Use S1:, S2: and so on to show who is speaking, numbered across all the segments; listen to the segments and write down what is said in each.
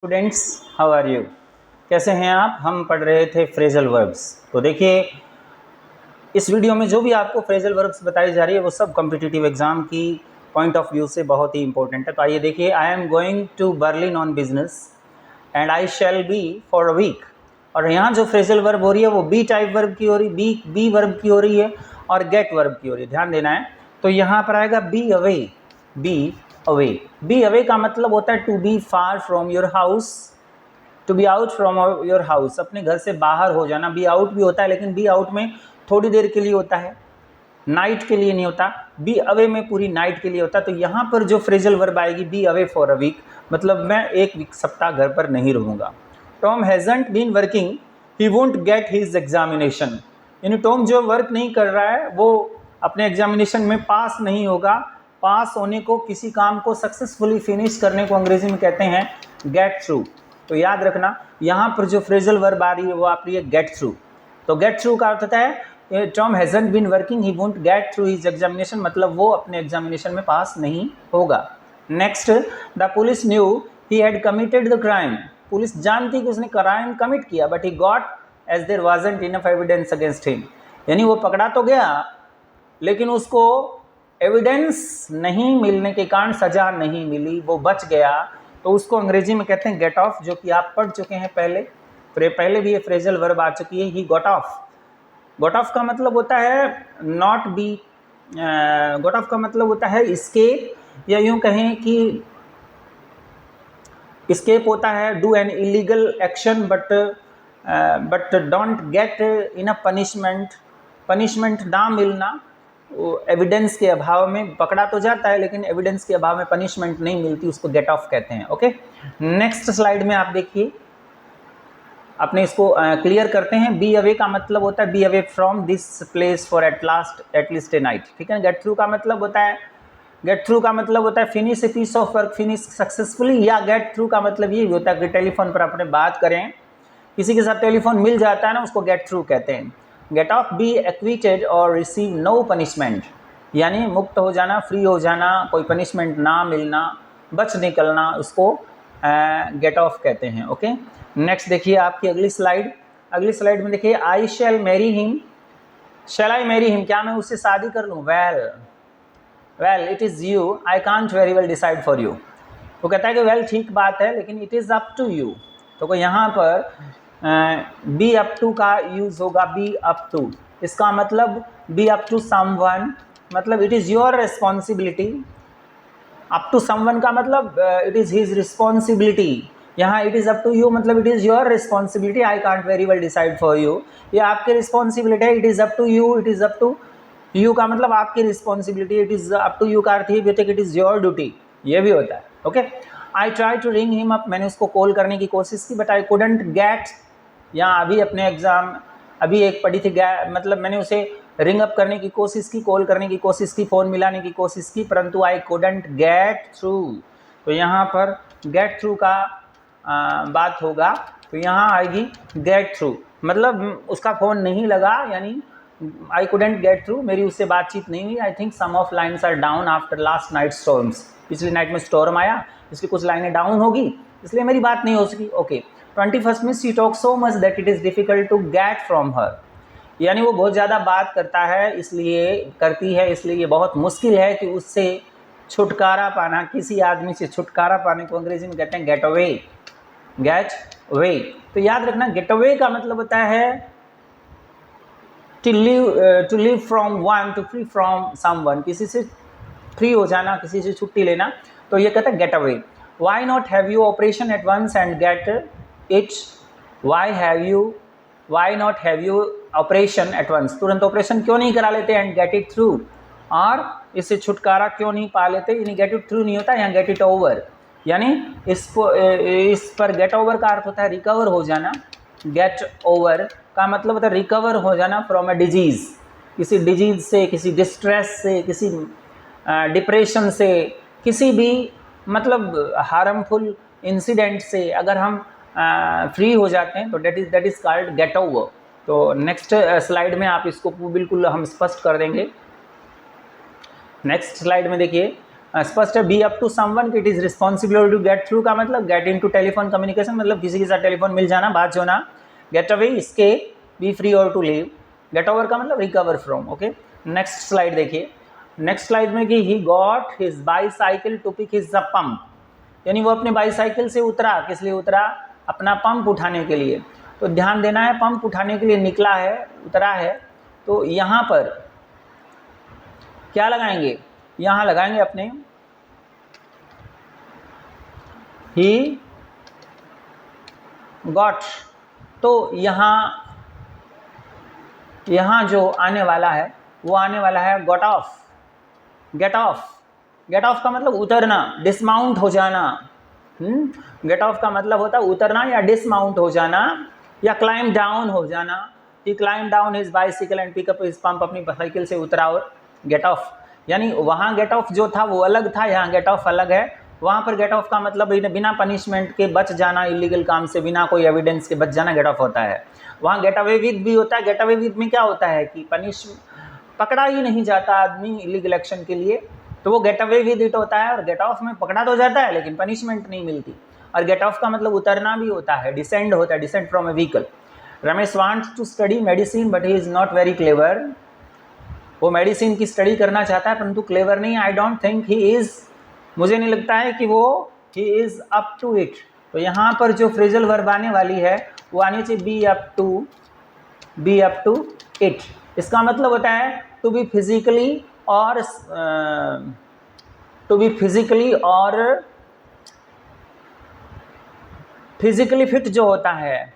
S1: Students, how are you? कैसे हैं आप? हम पढ़ रहे थे फ्रेजल वर्ब्स। तो देखिए, इस वीडियो में जो भी आपको फ्रेजल वर्ब्स बताई जा रही है वो सब कॉम्पिटिटिव एग्जाम की पॉइंट ऑफ व्यू से बहुत ही इंपॉर्टेंट है। तो आइए देखिए, I am going to Berlin on business and I shall be for a week. और यहाँ जो फ्रेजल वर्ब हो रही है वो बी टाइप वर्ब की हो रही, बी वर्ब की हो रही है और गेट वर्ब की हो रही है। ध्यान देना है। तो यहाँ पर आएगा be away. Be away, be away का मतलब होता है to be far from your house, to be out from your house, अपने घर से बाहर हो जाना। बी आउट भी होता है, लेकिन बी आउट में थोड़ी देर के लिए होता है, नाइट के लिए नहीं होता। बी अवे में पूरी नाइट के लिए होता है। तो यहाँ पर जो फ्रेजल वर्ब आएगी be away for a week, मतलब मैं एक सप्ताह घर पर नहीं रहूँगा। Tom hasn't been working, he won't get his examination. यानी टॉम जो वर्क नहीं कर रहा है वो अपने एग्जामिनेशन में पास नहीं होगा। पास होने को, किसी काम को सक्सेसफुली फिनिश करने को अंग्रेजी में कहते हैं गेट थ्रू। तो याद रखना, यहाँ पर जो फ्रेजल वर्ब आ रही है वो आ रही है गेट थ्रू। तो गेट थ्रू का अर्थ होता है Tom hasn't been working, he won't get through his examination, मतलब वो अपने एग्जामिनेशन में पास नहीं होगा। Next, the police knew he had committed the crime. Police जानती कि उसने क्राइम कमिट किया, but he got as there wasn't enough evidence against him. यानी वो पकड़ा तो गया, लेकिन उसको एविडेंस नहीं मिलने के कारण सजा नहीं मिली, वो बच गया। तो उसको अंग्रेजी में कहते हैं गेट ऑफ, जो कि आप पढ़ चुके हैं पहले भी ये फ्रेजल वर्ब आ चुकी है, he got off. Got off का मतलब होता है नॉट बी, गॉट ऑफ का मतलब होता है एस्केप, या यूं कहें कि एस्केप होता है do an illegal action but don't get in a punishment. Punishment ना मिलना, एविडेंस के अभाव में पकड़ा तो जाता है, लेकिन एविडेंस के अभाव में पनिशमेंट नहीं मिलती, उसको गेट ऑफ कहते हैं। ओके, नेक्स्ट स्लाइड में आप देखिए, अपने इसको क्लियर करते हैं। बी अवे का मतलब होता है be away from this place for at least A night. ठीक है। गेट थ्रू का मतलब होता है, गेट थ्रू का मतलब होता है finish a piece of work, finish successfully. या गेट थ्रू का मतलब ये भी होता है कि टेलीफोन पर अपने बात करें, किसी के साथ टेलीफोन मिल जाता है ना, उसको गेट थ्रू कहते हैं। गेट ऑफ, बी एक्विटेड और रिसीव नो पनिशमेंट, यानी मुक्त हो जाना, फ्री हो जाना, कोई पनिशमेंट ना मिलना, बच निकलना, उसको गेट ऑफ कहते हैं। ओके, नेक्स्ट देखिए आपकी अगली स्लाइड में देखिए, I shall marry him. Shall I marry him, क्या मैं उससे शादी कर लूँ? Well it is you, I can't very well decide for you. वो कहता है कि वेल ठीक बात है, लेकिन it is up to you. तो यहाँ पर बी अप टू का यूज होगा, बी अप टू। इसका मतलब बी अप टू समवन, मतलब it is your responsibility. Up to someone का मतलब इट इज़ हिज रिस्पॉन्सिबिलिटी। यहाँ it is up to you मतलब it is your responsibility, I can't very well decide for you. ये आपकी responsibility है। It is up to you, it is up to you का मतलब आपकी responsibility, it is up to you का अर्थ ये भी होता है कि इट इज़ योर ड्यूटी, ये भी होता है। Okay, I try to ring him up, मैंने उसको कॉल करने की कोशिश की, बट आई कुडंट गेट। यहाँ अभी अपने एग्जाम अभी एक पढ़ी थी, मतलब मैंने उसे रिंग अप करने की कोशिश की, कॉल करने की कोशिश की, फ़ोन मिलाने की कोशिश की, परंतु आई कुडंट गेट थ्रू। तो यहाँ पर गेट थ्रू का बात होगा, तो यहाँ आएगी गेट थ्रू, मतलब उसका फ़ोन नहीं लगा, यानी आई कुडंट गेट थ्रू, मेरी उससे बातचीत नहीं हुई। I think some of lines are down after last night storms, पिछली नाइट में स्टॉर्म आया, इसलिए कुछ लाइनें डाउन होगी, इसलिए मेरी बात नहीं हो सकी। ओके, 21st में she talk so much that it is difficult to get from her, यानी वो बहुत ज़्यादा बात करता है, इसलिए ये बहुत मुश्किल है कि उससे छुटकारा पाना, किसी आदमी से छुटकारा पाने को अंग्रेजी में कहते हैं गेट अवे। गेट अवे, तो याद रखना गेट अवे का मतलब होता है to live from one, to free from someone, किसी से फ्री हो जाना, किसी से छुट्टी लेना, तो ये कहता है get away. Why not have you operation at once and get it, why not have you operation at once, तुरंत ऑपरेशन क्यों नहीं करा लेते, एंड गेट इट थ्रू, और इससे छुटकारा क्यों नहीं पा लेते। यानी गेट इट थ्रू नहीं होता, यहाँ गेट इट ओवर, यानी इस पर गेट ओवर का अर्थ होता है रिकवर हो जाना। गेट ओवर का मतलब होता है रिकवर हो जाना फ्रॉम अ डिजीज़, किसी डिजीज़ से, किसी डिस्ट्रेस से, किसी डिप्रेशन से, किसी भी मतलब हार्मफुल इंसिडेंट से अगर हम फ्री हो जाते हैं तो that is called get over. तो नेक्स्ट स्लाइड में आप इसको बिल्कुल हम स्पष्ट कर देंगे। नेक्स्ट स्लाइड में देखिए, स्पष्ट है। Be up to someone, it is responsibility to get through का मतलब गेट इनटू टेलीफोन कम्युनिकेशन, मतलब किसी के साथ टेलीफोन मिल जाना, बात होना। Get away, escape, be free और टू लीव। गेट ओवर का मतलब recover from. Okay, next slide देखिए। नेक्स्ट स्लाइड में कि he got his bicycle to pick his pump, यानी वो अपने बाईसाइकिल से उतरा, किस लिए उतरा, अपना पंप उठाने के लिए। तो ध्यान देना है, पंप उठाने के लिए निकला है, उतरा है, तो यहाँ पर क्या लगाएंगे, यहाँ लगाएंगे अपने ही गॉट। तो यहाँ जो आने वाला है वो आने वाला है got off. Get off, get off का मतलब उतरना, डिसमाउंट हो जाना। गेट ऑफ का मतलब होता है उतरना या डिसमाउंट हो जाना या क्लाइम डाउन हो जाना। He climb down his bicycle and pick up his pump, अपनी साइकिल से उतरा और गेट ऑफ। यानी वहाँ गेट ऑफ जो था वो अलग था, यहाँ गेट ऑफ अलग है। वहाँ पर गेट ऑफ का मतलब बिना पनिशमेंट के बच जाना, इलीगल काम से बिना कोई एविडेंस के बच जाना गेट ऑफ होता है। वहाँ गेट अवे विद भी होता है। गेट अवे विद में क्या होता है कि पकड़ा ही नहीं जाता आदमी इलीगल एक्शन के लिए, तो वो गेट अवे विद इट होता है। और गेट ऑफ में पकड़ा तो जाता है लेकिन पनिशमेंट नहीं मिलती। और गेट ऑफ का मतलब उतरना भी होता है, डिसेंड होता है, descend from a vehicle. Ramesh wants to study medicine but he is not very clever, वो मेडिसिन की स्टडी करना चाहता है परंतु क्लेवर नहीं। I don't think he is, मुझे नहीं लगता है कि वो he is up to it. तो यहाँ पर जो फ्रेजल वर्ब आने वाली है वो आनी चाहिए बी अप टू इट। इसका मतलब होता है टू बी फिजिकली और फिजिकली फिट जो होता है,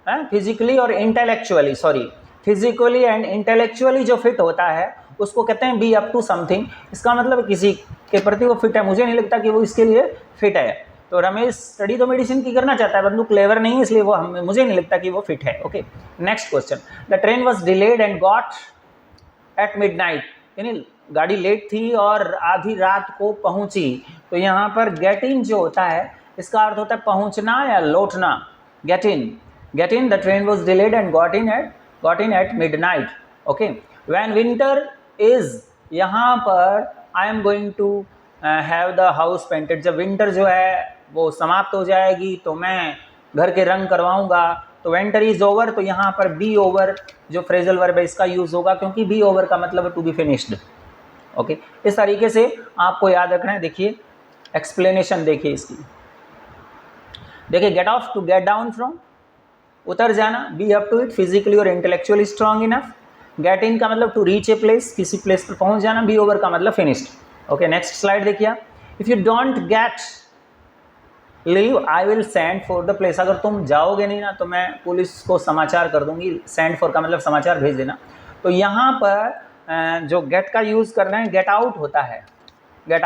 S1: फिजिकली और intellectually, sorry, physically and intellectually जो फिट होता है उसको कहते हैं बी अप टू समथिंग। इसका मतलब किसी के प्रति वो फिट है, मुझे नहीं लगता कि वो इसके लिए फिट है। तो रमेश स्टडी तो मेडिसिन की करना चाहता है परंतु क्लेवर नहीं है, इसलिए वो मुझे नहीं लगता कि वो फिट है। Okay, next question. The train was delayed and got at midnight, यानी गाड़ी लेट थी और आधी रात को पहुंची। तो यहाँ पर गेट इन जो होता है इसका अर्थ होता है पहुंचना या लौटना। Get in, the train was delayed and got in at midnight. Okay, when winter is, यहाँ पर I am going to have the house painted, जब विंटर जो है वो समाप्त हो जाएगी तो मैं घर के रंग करवाऊंगा। तो विंटर इज ओवर, तो यहाँ पर बी ओवर जो फ्रेजल वर्ब है इसका यूज होगा, क्योंकि बी ओवर का मतलब है टू बी फिनिश्ड। ओके, इस तरीके से आपको याद रखना है। देखिए एक्सप्लेनेशन देखिए इसकी, देखिए get off to get down from, उतर जाना, be up to it physically और intellectually strong enough. Get in का मतलब टू रीच ए प्लेस, किसी प्लेस पर पहुंच जाना। बी ओवर का मतलब फिनिश्ड। ओके, नेक्स्ट स्लाइड देखिए आप। If you don't get leave I will send for the place, अगर तुम जाओगे नहीं ना तो मैं पुलिस को समाचार कर दूंगी। सेंड फॉर का मतलब समाचार भेज देना। तो यहाँ पर जो गेट का यूज़ करना है गेट आउट होता है। गेट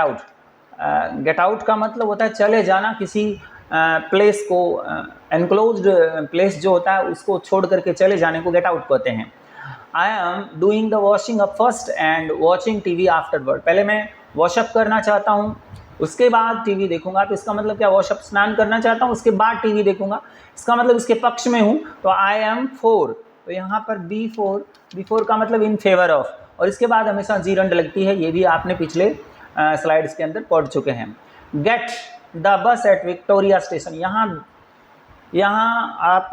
S1: आउट का मतलब होता है चले जाना, किसी प्लेस को, एनक्लोज्ड प्लेस जो होता है उसको छोड़ करके चले जाने को गेट आउट कहते हैं। I am doing the washing up first and watching TV afterward, पहले मैं वॉशअप करना चाहता हूँ उसके बाद टीवी देखूंगा। तो इसका मतलब क्या, वॉशअप स्नान करना चाहता हूँ उसके बाद टीवी देखूंगा, इसका मतलब इसके पक्ष में हूँ। तो आई एम फॉर, तो यहाँ पर बी फोर का मतलब इन फेवर ऑफ, और इसके बाद हमेशा जीरंड लगती है, ये भी आपने पिछले स्लाइड्स के अंदर पढ़ चुके हैं। Get the bus at Victoria station, यहाँ आप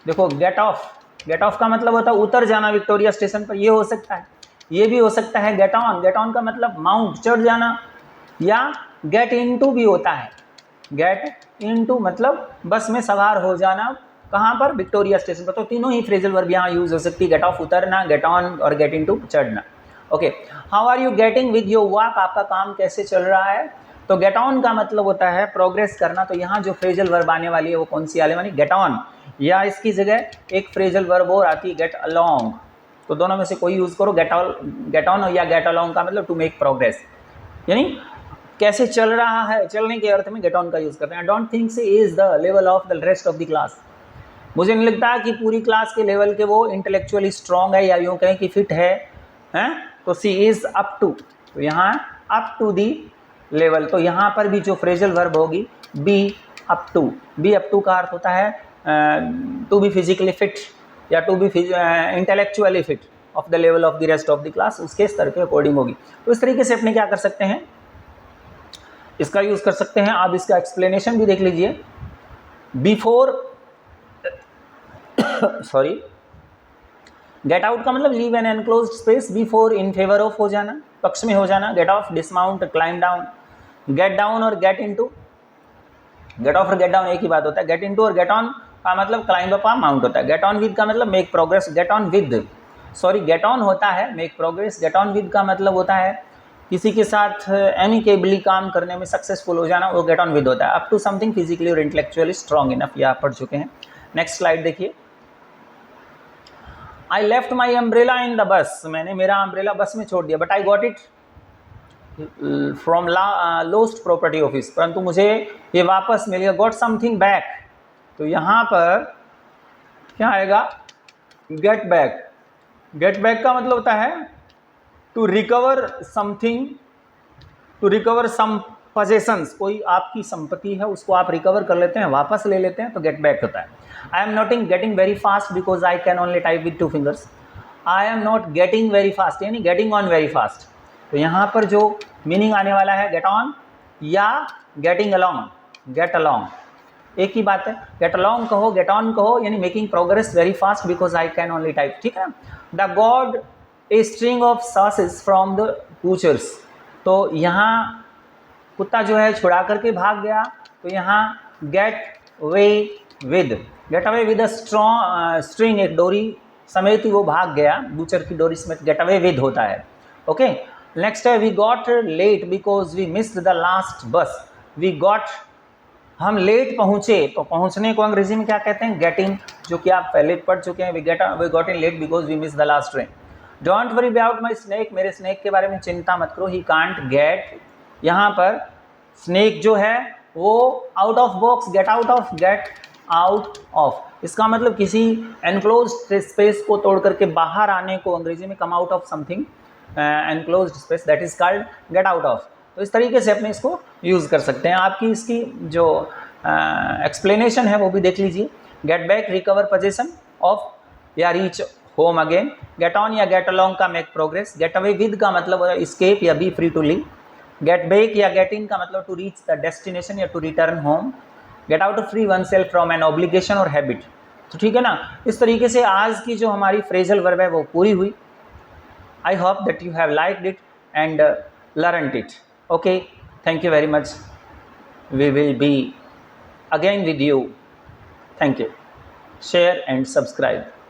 S1: देखो गेट ऑफ का मतलब होता है उतर जाना विक्टोरिया स्टेशन पर, ये हो सकता है। ये भी हो सकता है गेट ऑन का मतलब माउंट, चढ़ जाना, या गेट इनटू भी होता है। गेट इनटू मतलब बस में सवार हो जाना, कहाँ पर, विक्टोरिया स्टेशन पर। तो तीनों ही फ्रेजल वर्ब यहाँ यूज हो सकती है, गेट ऑफ उतरना, गेट ऑन और गेट इनटू चढ़ना। Okay, how are you getting with your work, आपका काम कैसे चल रहा है। तो गेट ऑन का मतलब होता है प्रोग्रेस करना। तो यहाँ जो फ्रेजल वर्ब आने वाली है वो कौन सी आने वाली, गेट ऑन, या इसकी जगह एक फ्रेजल वर्ब और आती है गेट अलोंग। तो दोनों में से कोई यूज करो, गेट ऑन या गेट अलोंग का मतलब टू मेक प्रोग्रेस, यानी कैसे चल रहा है, चलने के अर्थ में गेट ऑन का यूज करते हैं। I don't think she is the level of the rest of the class, मुझे नहीं लगता कि पूरी क्लास के लेवल के वो इंटेलेक्चुअली स्ट्रांग है या यूँ कहें कि फिट है। तो सी इज अप टू, तो यहाँ अप टू दी लेवल। तो यहाँ पर भी जो फ्रेजल वर्ब होगी बी अप टू का अर्थ होता है टू बी फिजिकली फिट या to be intellectually fit. Of the level of the rest of the class, उसके स्तर के अकॉर्डिंग होगी। तो इस तरीके से अपने क्या कर सकते हैं, इसका यूज़ कर सकते हैं। आप इसका एक्सप्लेनेशन भी देख लीजिए। बिफोर सॉरी, गेट आउट का मतलब leave an enclosed space, before in favour of हो जाना, पक्ष में हो जाना। Get off dismount, climb down. Get down और गेट इनटू, गेट ऑफ और गेट डाउन एक ही बात होता है। गेट इनटू और गेट ऑन का मतलब क्लाइंब अप माउंट होता है। गेट ऑन विद का मतलब make progress, get on with sorry get on होता है make progress, get on with का मतलब होता है किसी के साथ एमिकेबली काम करने में सक्सेसफुल हो जाना, वो गेट ऑन विद होता है। अप टू समथिंग फिजिकली और इंटेलेक्चुअली स्ट्रॉन्ग इनफ, ये आप पढ़ चुके हैं। नेक्स्ट स्लाइड देखिए। I left my umbrella in the bus, मैंने मेरा अम्ब्रेला बस में छोड़ दिया। But I got it from lost property office, परंतु मुझे ये वापस मिल गया। गॉट समथिंग बैक, तो यहाँ पर क्या आएगा, गेट बैक। गेट बैक का मतलब होता है to recover something, to recover some possessions, कोई आपकी संपत्ति है उसको आप रिकवर कर लेते हैं, वापस ले लेते हैं, तो गेट बैक होता है। I am not getting very fast because I can only type with 2 fingers. I am not getting very fast यानी गेटिंग ऑन वेरी फास्ट, तो यहाँ पर जो मीनिंग आने वाला है गेट ऑन या गेटिंग अलॉन्ग, गेट अलॉन्ग एक ही बात है। गेट अलॉन्ग कहो, गेट ऑन कहो, यानी making progress very fast because I can only type, ठीक है। The God a string of sauces from the बूचर्स, तो यहाँ कुत्ता जो है छुड़ा करके भाग गया, तो यहाँ get way with, get away with a string, एक डोरी समेत ही वो भाग गया, बूचर की डोरी समेत, गेट अवे विद होता है। ओके, नेक्स्ट है we got late because we missed the last bus. We got, हम लेट पहुँचे, तो पहुँचने को अंग्रेजी में क्या कहते हैं, गेट इन, जो कि आप पहले पढ़ चुके हैं। We got in late because we miss the last train. Don't worry about my snake, मेरे स्नेक के बारे में चिंता मत करो। ही कांट गेट, यहाँ पर स्नेक जो है वो out of box, get out of, get out of, इसका मतलब किसी एनक्लोज्ड स्पेस को तोड़ करके बाहर आने को अंग्रेजी में come out of something enclosed space, that is called get out of. तो इस तरीके से अपने इसको यूज़ कर सकते हैं। आपकी इसकी जो एक्सप्लेनेशन है वो भी देख लीजिए। Get back, recover possession of या reach home again. Get on या गेट अलॉन्ग का make progress. Get away with का मतलब एस्केप या be free to leave. Get back या गेट इन का मतलब टू रीच द डेस्टिनेशन या to return home. Get out free oneself from an obligation और habit. तो ठीक है ना, इस तरीके से आज की जो हमारी फ्रेजल वर्ब है वो पूरी हुई। I hope that you have liked it and learned it. Okay, thank you very much. We will be again with you. Thank you. Share and subscribe.